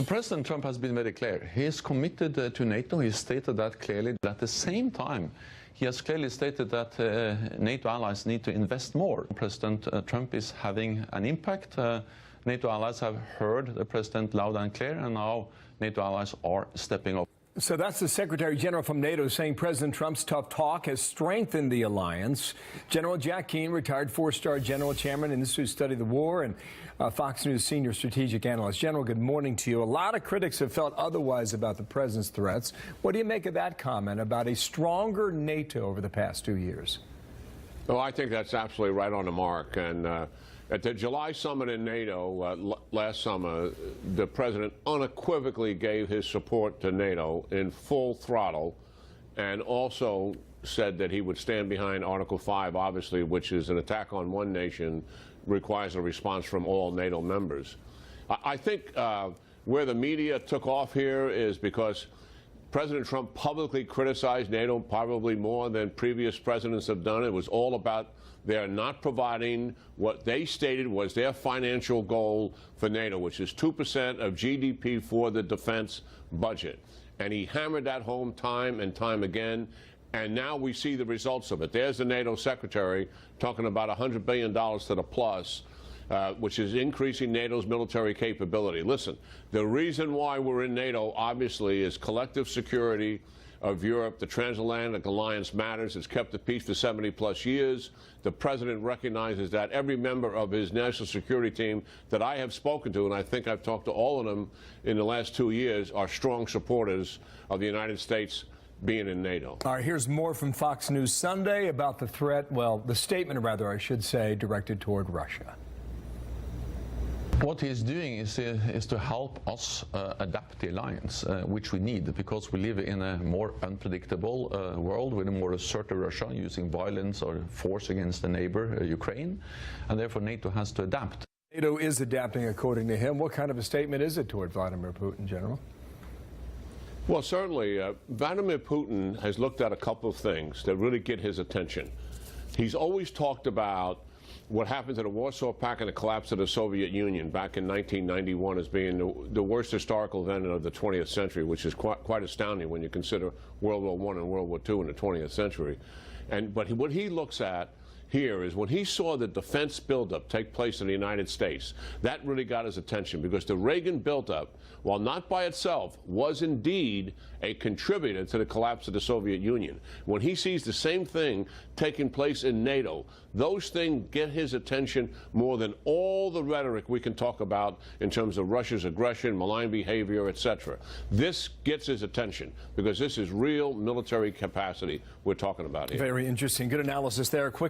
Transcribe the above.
President Trump has been very clear. He is committed to NATO. He stated that clearly. At the same time, he has clearly stated that NATO allies need to invest more. President Trump is having an impact. NATO allies have heard the president loud and clear, and now NATO allies are stepping up. So that's the Secretary General from NATO saying President Trump's tough talk has strengthened the alliance. General Jack Keane, retired four-star general, chairman in the Institute to Study the War, and Fox News senior strategic analyst. General, good morning to you. A lot of critics have felt otherwise about the president's threats. What do you make of that comment about a stronger NATO over the past 2 years? Well, I think that's absolutely right on the mark. And at the July summit in NATO last summer, the president unequivocally gave his support to NATO in full throttle, and also said that he would stand behind Article 5, obviously, which is an attack on one nation, requires a response from all NATO members. I think where the media took off here is because President Trump publicly criticized NATO probably more than previous presidents have done. It was all about they're not providing what they stated was their financial goal for NATO, which is 2% of GDP for the defense budget. And he hammered that home time and time again. And now we see the results of it. There's the NATO secretary talking about $100 billion to the plus, which is increasing NATO's military capability. Listen, the reason why we're in NATO, obviously, is collective security of Europe. The transatlantic alliance matters. It's kept the peace for 70-plus years. The president recognizes that. Every member of his national security team that I have spoken to, and I think I've talked to all of them in the last 2 years, are strong supporters of the United States being in NATO. All right, here's more from Fox News Sunday about the threat, well, the statement, rather, I should say, directed toward Russia. What he's doing is to help us adapt the alliance, which we need, because we live in a more unpredictable world with a more assertive Russia using violence or force against the neighbor, Ukraine, and therefore NATO has to adapt. NATO is adapting, according to him. What kind of a statement is it toward Vladimir Putin, General? Well, certainly, Vladimir Putin has looked at a couple of things that really get his attention. He's always talked about what happened to the Warsaw Pact and the collapse of the Soviet Union back in 1991 as being the worst historical event of the 20th century, which is quite astounding when you consider World War I and World War II in the 20th century. But what he looks at here is when he saw the defense buildup take place in the United States, that really got his attention, because the Reagan buildup, while not by itself, was indeed a contributor to the collapse of the Soviet Union. When he sees the same thing taking place in NATO, those things get his attention more than all the rhetoric we can talk about in terms of Russia's aggression, malign behavior, etc. This gets his attention because this is real military capacity we're talking about here. Very interesting. Good analysis there. Quick